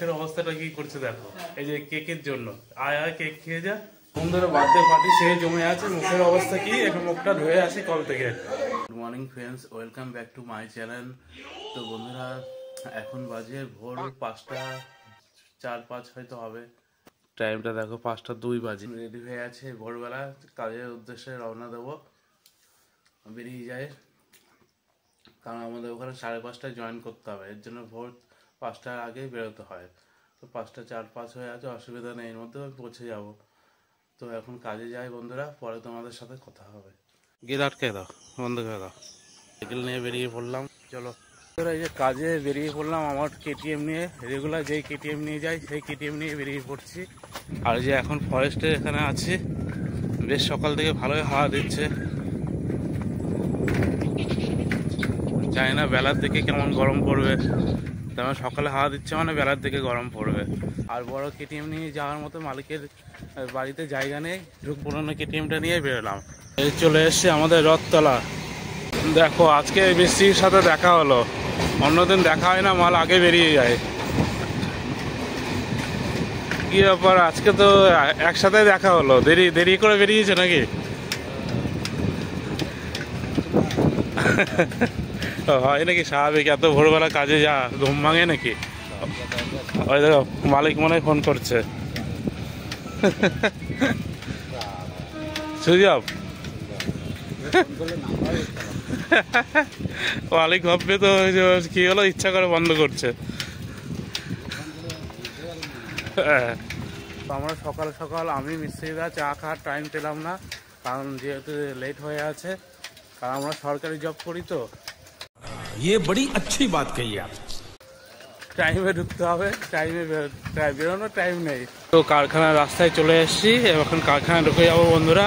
মুখের অবস্থাটা কি করছে দেখো, এই যে কেকের জন্য। আয় আয় কেক খেয়ে যা। বন্ধুরা বার্থডে পার্টি সে জমে আছে, মুখের অবস্থা কি, এখন মুখটা ধুয়ে আসি কল থেকে। Good morning friends, welcome back to my channel. তো বন্ধুরা এখন বাজে ভোর 5:04-5 হয়তো হবে, টাইমটা দেখো 5:02 বাজে। রেডি হয়ে আছে, ভোরবেলা কাজের উদ্দেশ্যে রওনা দেবো, বেরিয়ে যায়। কারণ আমাদের ওখানে 5:30টায় জয়েন করতে হবে, এর জন্য ভোর 5টার আগেই বেরোতে হয়। তো 5:04-5 হয়ে আছে, অসুবিধা নেই, এর মধ্যে পৌঁছে যাব। তো এখন কাজে যাই বন্ধুরা, পরে তোমাদের সাথে কথা হবে। গেট আটকে দাও, বন্ধ করে দাও। সাইকেল নিয়ে বেরিয়ে পড়লাম, চলো। এই যে কাজে বেরিয়ে পড়লাম আমার কেটিএম নিয়ে, রেগুলার যেই কেটিএম নিয়ে যাই সেই কেটিএম নিয়ে বেরিয়ে পড়ছি। আর যে এখন ফরেস্টে এখানে আছি, বেশ সকাল থেকে ভালোই হাওয়া দিচ্ছে। জানি না বেলার দিকে কেমন গরম পড়বে, তেমন সকালে হাওয়া দিচ্ছে মানে বেলার দিকে গরম পড়বে। আর বড় কেটিএম নিয়ে যাওয়ার মতো মালিকের বাড়িতে জায়গা নেই, পুরোনো কেটিএমটা নিয়ে বেরোলাম। এই চলে এসছে আমাদের রথতলা। দেখো আজকে মিস্ত্রির সাথে দেখা হলো, অন্যদিন দেখা হয় না, মাল আগে বেরিয়ে যায়। কি ব্যাপার, আজকে তো একসাথে দেখা হলো, দেরি দেরি করে বেরিয়েছে নাকি? হয় নাকি স্বাভাবিক, এত ভোরবেলা কাজে যা ঘুম ভাঙে নাকি? ওই দেখো মালিক মনে হয় ফোন করছে। সুজব মালিক ভাববে তো কি হলো, ইচ্ছা করে বন্ধ করছে। আমরা সকাল সকাল আমি মিস্ত্রিরা চা খাওয়ার টাইম পেলাম না, কারণ যেহেতু লেট হয়ে আছে, কারণ আমরা সরকারি জব করি। তো ये बड़ी अच्छी बात कही आप। টাইমে ঢুকতে হবে, টাইমে বেরোনোর টাইম নেই। তো কারখানার রাস্তায় চলে এসেছি, এখন কারখানায় ঢুকে যাবো বন্ধুরা।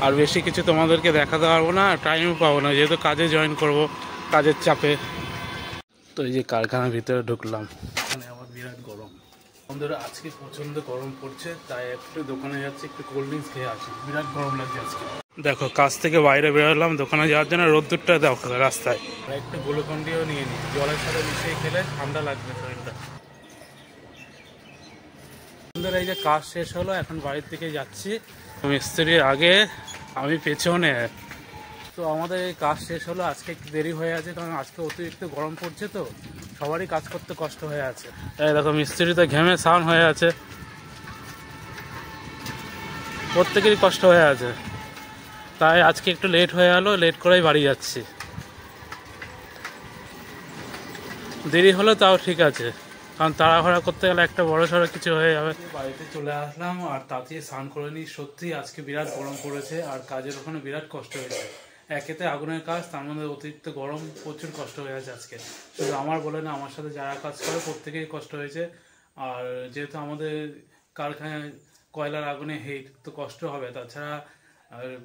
আর বেশি কিছু তোমাদেরকে দেখাতে পারবো না, টাইমও পাবো না, যেহেতু কাজে জয়েন করব, কাজের চাপে। তো এই যে কারখানার ভিতরে ঢুকলাম, এখানে আমার বিরাট গরম বন্ধুরা, আজকে প্রচণ্ড গরম পড়ছে, তাই একটু দোকানে যাচ্ছি, একটু কোল্ড ড্রিঙ্কস খেয়ে আসি, বিরাট গরম লাগছে আজকে। দেখো কাজ থেকে বাইরে বেরোলাম দোকানে যাওয়ার জন্য, রোদ্দুরটা দেখো রাস্তায়। একটু গ্লুকন্ডিও নিয়ে নিই, জলের সাথে মিশিয়ে খেলে ঠান্ডা লাগবে শরীরটা। বন্ধুরা এই যে কাজ শেষ হলো, এখন বাড়ির দিকে যাচ্ছি। মিস্ত্রির আগে আমি পেছনে। তো আমাদের এই কাজ শেষ হলো, আজকে একটু দেরি হয়ে আছে, কারণ আজকে অতিরিক্ত গরম পড়ছে, তো সবারই কাজ করতে কষ্ট হয়ে আছে। এই দেখো মিস্ত্রি তো ঘেমে স্নান হয়ে আছে, প্রত্যেকেরই কষ্ট হয়ে আছে, তাই আজকে একটু লেট হয়ে গেলো, লেট করেই বাড়ি যাচ্ছি। দেরি হলো তাও ঠিক আছে, কারণ তাড়াহুড়া করতে গেলে একটা বড় সড়ো কিছু হয়ে যাবে। বাড়িতে চলে আসলাম আর তাড়াতাড়ি স্নান করে নিই। সত্যি আজকে বিরাট গরম পড়েছে, আর কাজের ওখানে বিরাট কষ্ট হয়েছে। একেতে আগুনের কাজ, তার মধ্যে অতিরিক্ত গরম, প্রচুর কষ্ট হয়ে আছে আজকে। শুধু আমার বলে না, আমার সাথে যারা কাজ করে প্রত্যেকেই কষ্ট হয়েছে। আর যেহেতু আমাদের কারখানায় কয়লার আগুনে হিট, তো কষ্ট হবে। তাছাড়া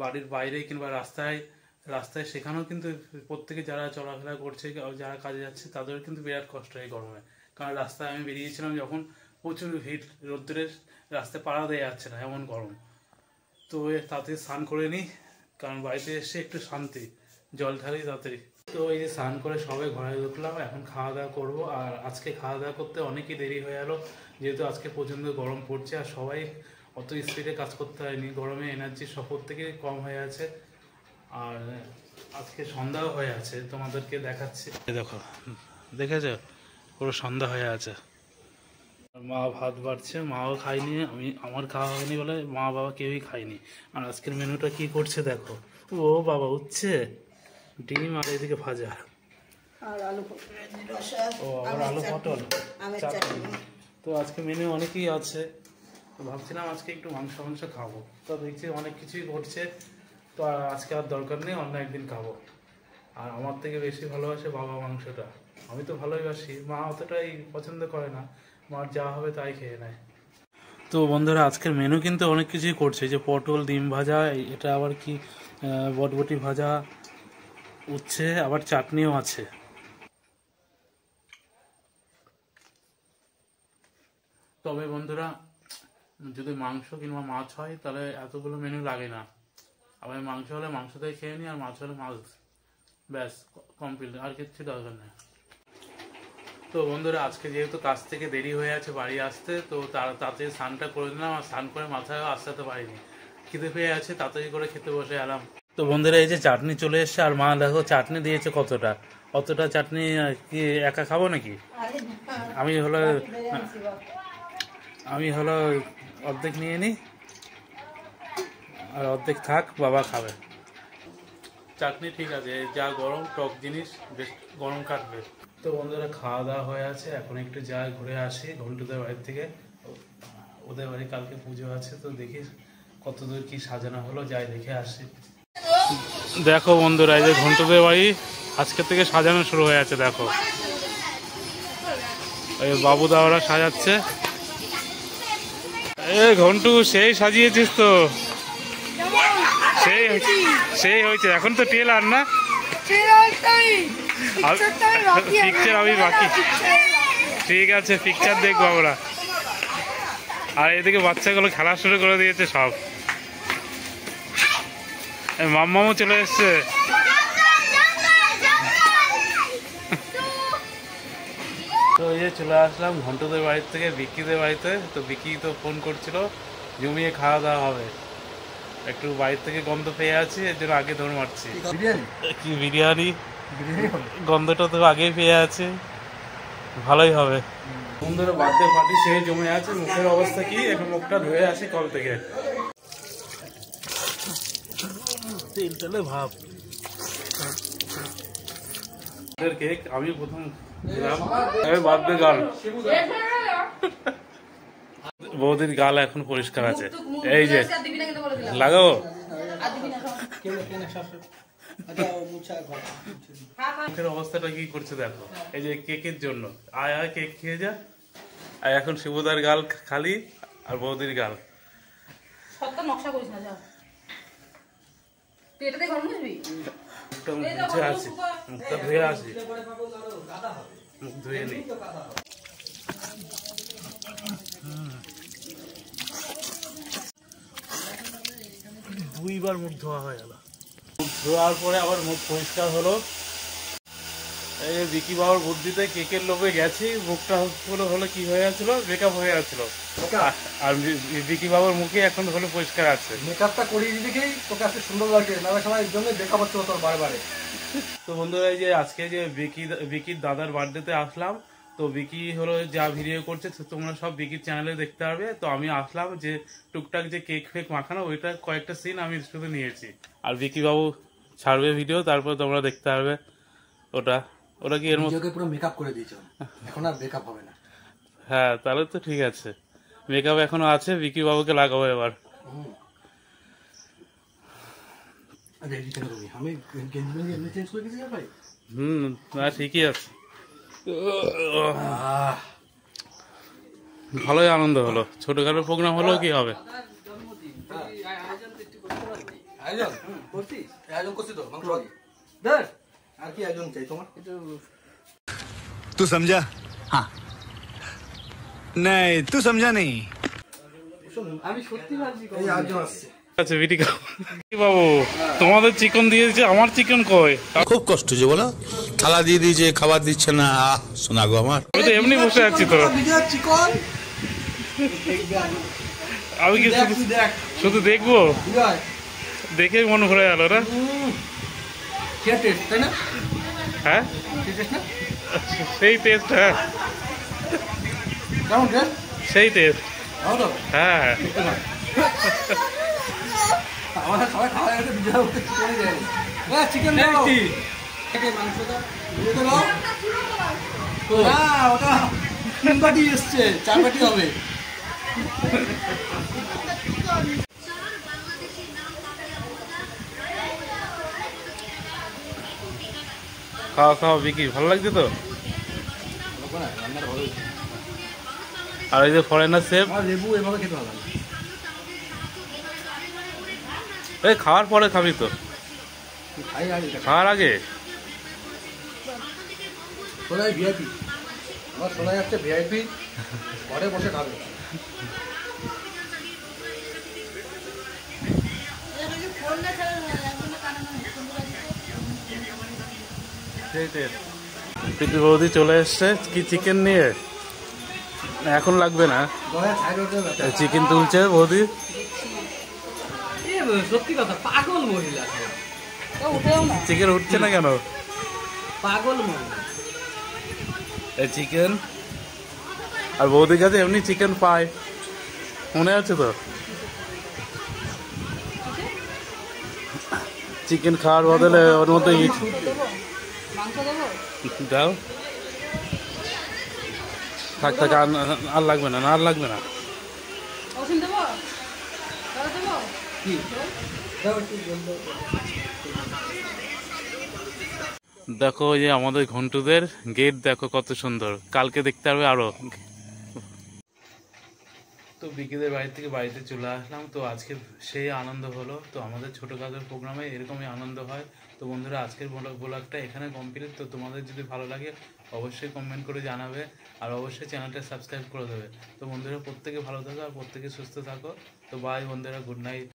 বাড়ির বাইরে কিংবা রাস্তায় সেখানেও কিন্তু প্রত্যেকে যারা চলাফেরা করছে, যারা কাজে যাচ্ছে, তাদেরও কিন্তু বিরাট কষ্ট হয় গরমে। কারণ রাস্তায় আমি বেরিয়েছিলাম যখন, প্রচুর হিট, রোদ্দুরের রাস্তায় পাড়া দেওয়া যাচ্ছে না, এমন গরম। তো তাড়াতাড়ি স্নান করে নিই, কারণ বাড়িতে এসে একটু শান্তি, জল ঢালি তাড়াতাড়ি। তো এই যে স্নান করে সবাই ঘরে ঢুকলাম, এখন খাওয়া দাওয়া করবো। আর আজকে খাওয়া দাওয়া করতে অনেকই দেরি হয়ে গেল, যেহেতু আজকে প্রচণ্ড গরম পড়ছে, আর সবাই অত স্পিডে কাজ করতে হয়নি, গরমে এনার্জি সব থেকে কম হয়ে আছে। আর আজকে সন্ধ্যাও হয়ে আছে, তোমাদেরকে দেখাচ্ছি, দেখো দেখেছো পুরো সন্ধ্যা হয়ে আছে। মা ভাত বাড়ছে, মাও খায়নি, আমার খাওয়া হয়নি বলে মা বাবা কেউই খায়নি। আর আজকের মেনুটা কি করছে দেখো, ও বাবা উঠছে ডিম আর এদিকে ভাজা, ও আবার আলু পটল চাটনি। তো আজকে মেনু অনেকই আছে, তো ভাবছিলাম আজকে একটু মাংস খাবো, তো দেখছি অনেক কিছুই ঘটছে। তো আজকে আর দরকার নেই, অন্য একদিন খাবো। আর আমার থেকে বেশি ভালোবাসে বাবা মাংসটা, আমি তো ভালোবাসি, মা অতটাই পছন্দ করে না, মার যা হবে তাই খেয়ে নেয়। তো বন্ধুরা আজকের মেনু কিন্তু অনেক কিছুই করছে, যে পটল ডিম ভাজা, এটা আবার কি বটবটি ভাজা, উচ্ছে, আবার চাটনিও আছে। তবে বন্ধুরা যদি মাংস কিংবা মাছ হয় তাহলে এতগুলো মেনু লাগে না। আবার মাংস হলে মাংসটাই খেয়ে নিই, আর মাছ হলে মাছ, ব্যাস কমপ্লিট, আর কিচ্ছু দরকার নেই। তো বন্ধুরা আজকে যেহেতু কাজ থেকে দেরি হয়ে আছে বাড়ি আসতে, তো তাড়াতাড়ি স্নানটা করে দিলাম। আর স্নান করে মাথায় আসতে পারিনি, খিদে পেয়ে আছে, তাড়াতাড়ি করে খেতে বসে এলাম। তো বন্ধুরা এই যে চাটনি চলে এসছে, আর মা দেখো চাটনি দিয়েছে কতটা। অতটা চাটনি কি একা খাবো নাকি? আমি হলো অর্ধেক নিয়ে নিই, আর অর্ধেক থাক, বাবা খাবে। চাটনি ঠিক আছে, যা গরম টক জিনিস বেশ গরম কাটবে। তো বন্ধুরা খাওয়া দাওয়া হয়ে আছে, এখন একটু যাই ঘুরে আসি ঘন্টুদের বাড়ির থেকে। ওদের বাড়ি কালকে পুজো আছে, তো দেখি কতদূর কি সাজানো হলো, যাই দেখে আসি। দেখো বন্ধুরা এই যে ঘন্টুদের বাড়ি আজকে থেকে সাজানো শুরু হয়ে আছে। দেখো এই বাবুদা ওরা সাজাচ্ছে। এ ঘন্টু সেই সাজিয়েছিস তো, সেই হয়েছে। এখন তো টেলার না, পিকচার আমি বাকি। ঠিক আছে, পিকচার দেখবো আমরা। আর এদিকে বাচ্চাগুলো খেলা শুরু করে দিয়েছে সব। মাম্মামও চলে এসছে। তো এই যে চলে আসলাম ঘন্টুদের বাড়ির থেকে বিক্কিদের বাড়িতে। তো বিক্কি তো ফোন করছিল জমিয়ে খাওয়া দাওয়া হবে, একটু বাড়ির থেকে গন্ধ পেয়ে আছি, এর জন্য আগে দৌড় মারছি। কি বিরিয়ানি গন্ধটা তো আগেই পেয়ে আছে, ভালোই হবে। বন্ধুরা বার্থডে পার্টি সে জমে আছে, মুখের অবস্থা কি, এখন মুখটা ধুয়ে আসি কল থেকে। তেল তেলে ভাব। কেক আমি প্রথম বার্থডে গার্ল, বৌদির গাল এখন পরিষ্কার আছে। এই যে লাগাবো মুখের অবস্থাটা কি করছে দেখো। এই যে কেকের জন্য আয় আয় কেক খেয়ে যা। আর এখন শিবুদার গাল খালি, আর বৌদির গাল। মুখটা আসি, মুখটা ধুয়ে আসি, মুখ ধুয়ে নি। দুইবার মুখ ধোয়া হয়ে গেল। মুখ ধোয়ার পরে আবার মুখ পরিষ্কার হলো। এই যে বিকি বাবার বুদ্ধিতে কেকের লোভে গেছি, মুখটা হলো কি হয়ে যাচ্ছিল, মেকআপ হয়ে যাচ্ছিল। আর বিকি বাবার মুখে এখন হলো পরিষ্কার আছে। মেকআপটা করিয়ে দেখেই তোকে আজকে সুন্দর লাগছে, না সময় জন্য মেকআপ হচ্ছে তোর বারবারে। তো বন্ধুরা এই যে আজকে যে বিকির দাদার বার্থডেতে আসলাম। তো বিকি হলো যা ভিডিও করছে তোমরা সব বিকির চ্যানেলে দেখতে পারবে। তো আমি আসলাম যে টুকটাক যে কেক ফেক মাখানো, ওইটা কয়েকটা সিন আমি শুধু নিয়েছি। আর বিকি বাবু ছাড়বে ভিডিও, তারপর তোমরা দেখতে পারবে ওটা। ওটা কি এর মধ্যে পুরো মেকআপ করে দিয়েছো, এখন আর মেকআপ হবে না। হ্যাঁ তাহলে তো ঠিক আছে, মেকআপ এখনো আছে, বিকি বাবুকে লাগাবো এবার। না ঠিকই আছে, ভালোই আনন্দ হলো। ছোটখাটো প্রোগ্রাম হলেও কি হবে। तू समझा? हाँ नहीं तू समझा नहीं। আচ্ছা বিটি বাবু তোমাদের চিকেন দিয়েছে, আমার চিকেন কই? খুব কষ্ট যে বলো, থালা দিয়ে দিয়েছে, খাবার দিচ্ছে না। শোনা গো আমার, আমি তো এমনি বসে আছি। তো আমি কি শুধু দেখবো? দেখেই মন ভরে গেল না? হ্যাঁ সেই টেস্ট, হ্যাঁ সেই টেস্ট, হ্যাঁ। আমাদের সবাই খাওয়া গেছে, বিজয় চিকেন ওটা 3 বাটি এসছে, 4 বাটি হবে। খাওয়া খাওয়া বিকি ভালো লাগছে তো। আর এই যে ফরেনার শেফ, লেবু এভাবে খেতে হবে। এই খাওয়ার পরে খাবি তো, খাওয়ার আগে। সোনাই ভিআইপি, আমার শোনা যাচ্ছে ভিআইপি ঘরে বসে খাবে। পিতৃ বৌদি চলে এসছে কি চিকেন নিয়ে, এখন লাগবে না, গলায় ছাই রোদে ব্যথা। চিকেন তুলছে বৌদি। সত্যি কথা, পাগল মহিলা, চিকেন উঠছে না কেন? পাগল মহিলা। এই চিকেন, আর বৌদির কাছে এমনি চিকেন পাই, মনে আছে তো? চিকেন খাওয়ার বদলে ওর মধ্যে দাও, থাক থাক, আর লাগবে না, আর লাগবে না। দেখো ওই যে আমাদের ঘন্টুদের গেট দেখো কত সুন্দর, কালকে দেখতে পারবে আরো। তো বিকেলের বাড়ি থেকে বাড়িতে চলে আসলাম। তো আজকে সেই আনন্দ হলো। তো আমাদের ছোটোখাটো প্রোগ্রামে এরকমই আনন্দ হয়। তো বন্ধুরা আজকের ব্লগটা এখানে কমপ্লিট। তো তোমাদের যদি ভালো লাগে অবশ্যই কমেন্ট করে জানাবে, আর অবশ্যই চ্যানেলটা সাবস্ক্রাইব করে দেবে। তো বন্ধুরা প্রত্যেকে ভালো থাকো আর প্রত্যেকে সুস্থ থাকো। তো বাই বন্ধুরা, গুড নাইট।